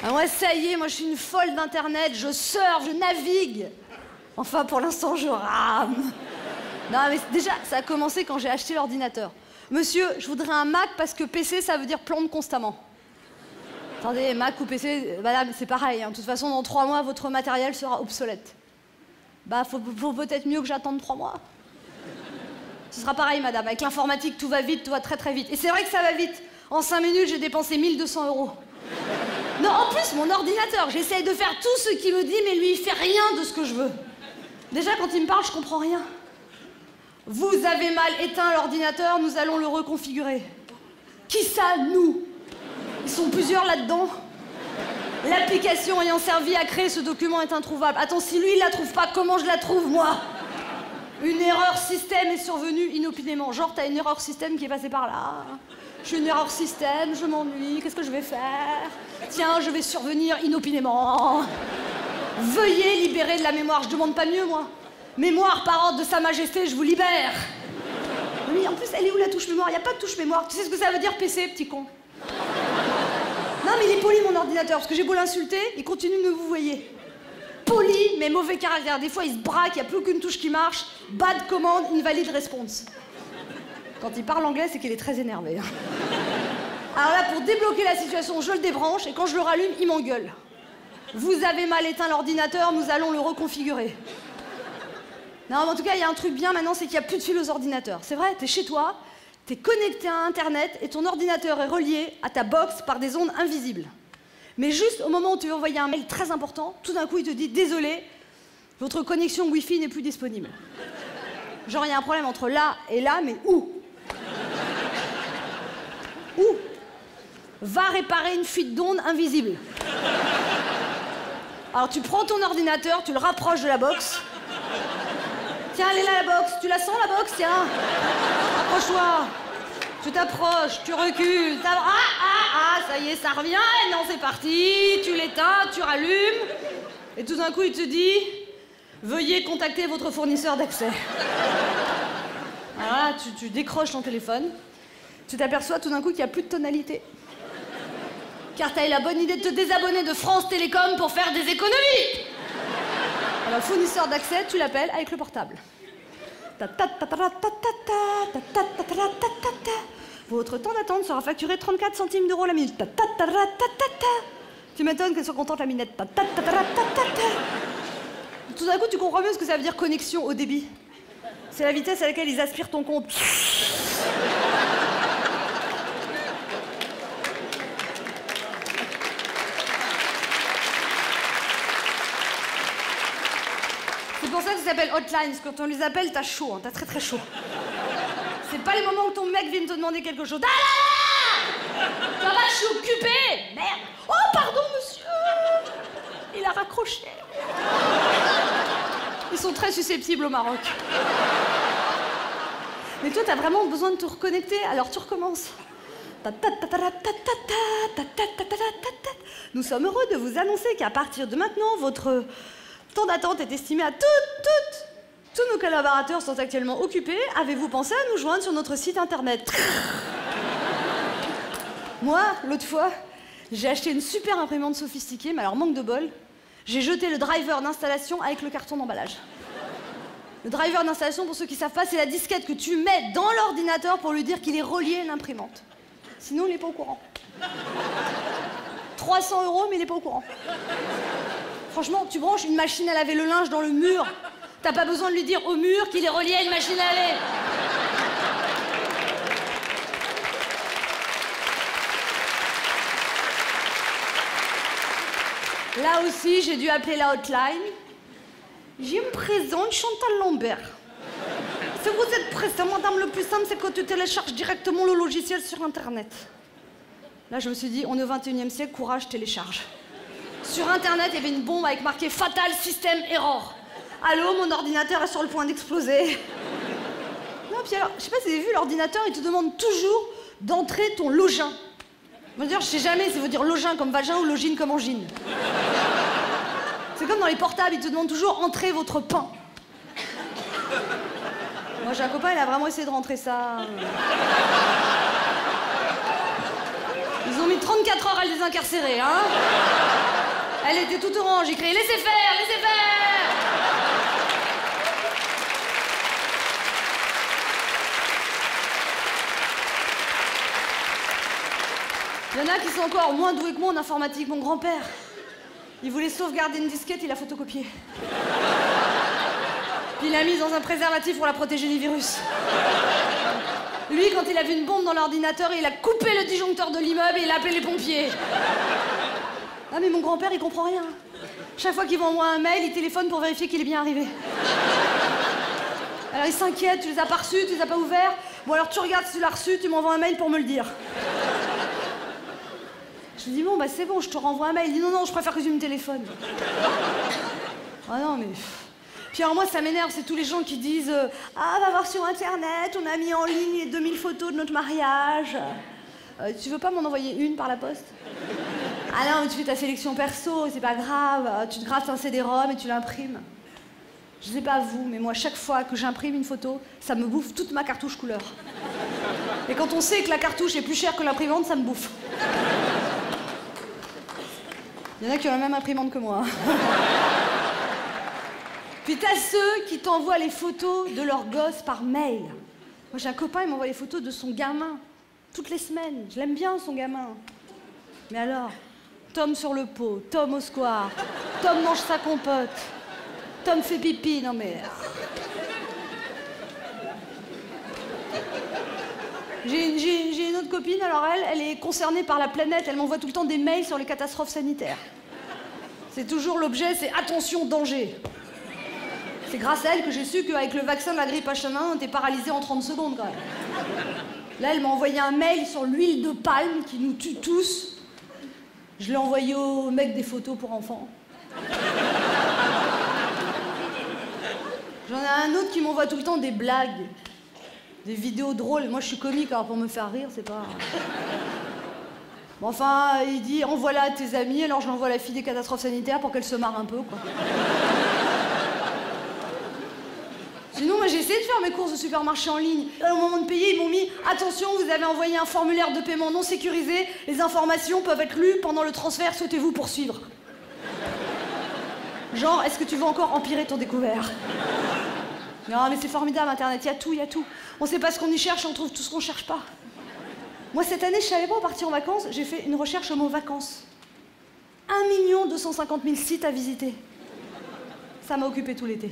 Ah ouais, ça y est, moi je suis une folle d'internet, je surfe, je navigue. Enfin, pour l'instant, je rame. Non, mais déjà, ça a commencé quand j'ai acheté l'ordinateur. Monsieur, je voudrais un Mac parce que PC, ça veut dire plante constamment. Attendez, Mac ou PC, madame, c'est pareil. Hein. De toute façon, dans 3 mois, votre matériel sera obsolète. Bah, faut peut-être mieux que j'attende 3 mois. Ce sera pareil, madame. Avec l'informatique, tout va vite, tout va très très vite. Et c'est vrai que ça va vite. En 5 minutes, j'ai dépensé 1 200 €. Non, en plus, mon ordinateur, j'essaye de faire tout ce qu'il me dit, mais lui, il fait rien de ce que je veux. Déjà, quand il me parle, je comprends rien. Vous avez mal éteint l'ordinateur, nous allons le reconfigurer. Qui ça, nous? Ils sont plusieurs là-dedans. L'application ayant servi à créer ce document est introuvable. Attends, si lui, il la trouve pas, comment je la trouve, moi? Une erreur système est survenue inopinément. Genre, t'as une erreur système qui est passée par là. J'ai une erreur système, je m'ennuie, qu'est-ce que je vais faire? Tiens, je vais survenir inopinément. Veuillez libérer de la mémoire. Je demande pas mieux, moi. Mémoire par ordre de Sa Majesté, je vous libère. Oui, en plus, elle est où la touche mémoire? Il n'y a pas de touche mémoire. Tu sais ce que ça veut dire, PC, petit con? Non, mais il est poli, mon ordinateur, parce que j'ai beau l'insulter, il continue de me vous voyez. Poli, mais mauvais caractère. Des fois, il se braque, il n'y a plus aucune touche qui marche. Bad commande, invalide response. Quand il parle anglais, c'est qu'il est très énervé. Alors là, pour débloquer la situation, je le débranche, et quand je le rallume, il m'engueule. Vous avez mal éteint l'ordinateur, nous allons le reconfigurer. Non, mais en tout cas, il y a un truc bien maintenant, c'est qu'il n'y a plus de fil aux ordinateurs. C'est vrai, t'es chez toi, t'es connecté à Internet, et ton ordinateur est relié à ta box par des ondes invisibles. Mais juste au moment où tu veux envoyer un mail très important, tout d'un coup, il te dit « Désolé, votre connexion Wi-Fi n'est plus disponible. » Genre, il y a un problème entre là et là, mais où? Où? Va réparer une fuite d'ondes invisible. Alors, tu prends ton ordinateur, tu le rapproches de la box. Tiens, elle est là, la box. Tu la sens, la box? Tiens. Approche-toi. Tu t'approches, tu recules. Ça y est, ça revient. Et non, c'est parti. Tu l'éteins, tu rallumes. Et tout d'un coup, il te dit « Veuillez contacter votre fournisseur d'accès. » Alors là, tu décroches ton téléphone. Tu t'aperçois tout d'un coup qu'il n'y a plus de tonalité. Car tu as eu la bonne idée de te désabonner de France Télécom pour faire des économies. Alors, fournisseur d'accès, tu l'appelles avec le portable. Votre temps d'attente sera facturé 34 centimes d'euros la minute. Tu m'étonnes qu'elle soit contente, la minette. Tout d'un coup, tu comprends mieux ce que ça veut dire connexion au débit. C'est la vitesse à laquelle ils aspirent ton compte. C'est pour ça que ça s'appelle hotlines. Quand on les appelle, t'as chaud, hein, t'as très très chaud. C'est pas les moments où ton mec vient te demander quelque chose. Ah là là! Ça va, je suis occupée! Merde! Oh, pardon, monsieur! Il a raccroché. Ils sont très susceptibles au Maroc. Mais toi, t'as vraiment besoin de te reconnecter, alors tu recommences. Nous sommes heureux de vous annoncer qu'à partir de maintenant, votre temps d'attente est estimé à tous nos collaborateurs sont actuellement occupés. Avez-vous pensé à nous joindre sur notre site internet? Moi, l'autre fois, j'ai acheté une super imprimante sophistiquée, mais alors manque de bol, j'ai jeté le driver d'installation avec le carton d'emballage. Le driver d'installation, pour ceux qui ne savent pas, c'est la disquette que tu mets dans l'ordinateur pour lui dire qu'il est relié à l'imprimante. Sinon, il n'est pas au courant. 300 €, mais il n'est pas au courant. Franchement, tu branches une machine à laver le linge dans le mur. T'as pas besoin de lui dire au mur qu'il est relié à une machine à laver. Là aussi, j'ai dû appeler la hotline. Je me présente, Chantal Lambert. Si vous êtes pressée, madame, le plus simple, c'est que tu télécharges directement le logiciel sur Internet. Là, je me suis dit, on est au 21e siècle, courage, télécharge. Sur Internet, il y avait une bombe avec marqué « Fatal System Error ». Allô, mon ordinateur est sur le point d'exploser. Non, puis alors, je sais pas si vous avez vu, l'ordinateur, il te demande toujours d'entrer ton login. Je veux dire, je sais jamais si ça veut dire login comme vagin ou logine comme angine. C'est comme dans les portables, ils te demandent toujours « Entrez votre pain ». Moi, j'ai un copain, il a vraiment essayé de rentrer ça. Ils ont mis 30 24 heures à le désincarcérer, hein. Elle était toute orange, j'ai crié « Laissez faire, laissez faire !» Il y en a qui sont encore moins doués que moi en informatique. Mon grand-père, il voulait sauvegarder une disquette, il l'a photocopiée. Puis il l'a mise dans un préservatif pour la protéger des virus. Lui, quand il a vu une bombe dans l'ordinateur, il a coupé le disjoncteur de l'immeuble et il a appelé les pompiers. Ah mais mon grand-père, il comprend rien. Chaque fois qu'il m'envoie un mail, il téléphone pour vérifier qu'il est bien arrivé. Alors il s'inquiète, tu les as pas reçus, tu les as pas ouverts. Bon alors tu regardes si tu l'as reçu, tu m'envoies un mail pour me le dire. Je lui dis bon bah c'est bon, je te renvoie un mail. Il dit non, je préfère que tu me téléphones. Ah non mais... Puis alors moi ça m'énerve, c'est tous les gens qui disent ah va voir sur internet, on a mis en ligne les 2000 photos de notre mariage. Tu veux pas m'en envoyer une par la poste? Ah non mais tu fais ta sélection perso, c'est pas grave, tu te grattes un CD-ROM et tu l'imprimes. Je sais pas vous, mais moi chaque fois que j'imprime une photo, ça me bouffe toute ma cartouche couleur. Et quand on sait que la cartouche est plus chère que l'imprimante, ça me bouffe. Il y en a qui ont la même imprimante que moi. Puis t'as ceux qui t'envoient les photos de leurs gosses par mail. Moi j'ai un copain, il m'envoie les photos de son gamin. Toutes les semaines. Je l'aime bien son gamin. Mais alors, Tom sur le pot, Tom au square, Tom mange sa compote, Tom fait pipi, non mais... J'ai une autre copine, alors elle est concernée par la planète, elle m'envoie tout le temps des mails sur les catastrophes sanitaires. C'est toujours l'objet, c'est attention, danger. C'est grâce à elle que j'ai su qu'avec le vaccin de la grippe H1N1, on était paralysé en 30 secondes quand même. Là, elle m'a envoyé un mail sur l'huile de palme qui nous tue tous. Je l'ai envoyé au mec des photos pour enfants. J'en ai un autre qui m'envoie tout le temps des blagues. Des vidéos drôles. Moi, je suis comique, alors pour me faire rire, c'est pas... Bon, enfin, il dit, envoie-la à tes amis, alors je l'envoie à la fille des catastrophes sanitaires pour qu'elle se marre un peu, quoi. Sinon, moi, j'ai essayé de faire mes courses de supermarché en ligne. Au moment de payer, ils m'ont mis « Attention, vous avez envoyé un formulaire de paiement non sécurisé. Les informations peuvent être lues pendant le transfert. Souhaitez-vous poursuivre ?» Genre, est-ce que tu veux encore empirer ton découvert? Non, mais c'est formidable, Internet. Il y a tout, il y a tout. On sait pas ce qu'on y cherche, on trouve tout ce qu'on cherche pas. Moi, cette année, je savais pas où partir en vacances. J'ai fait une recherche au mot « vacances ». 1 250 000 sites à visiter. Ça m'a occupé tout l'été.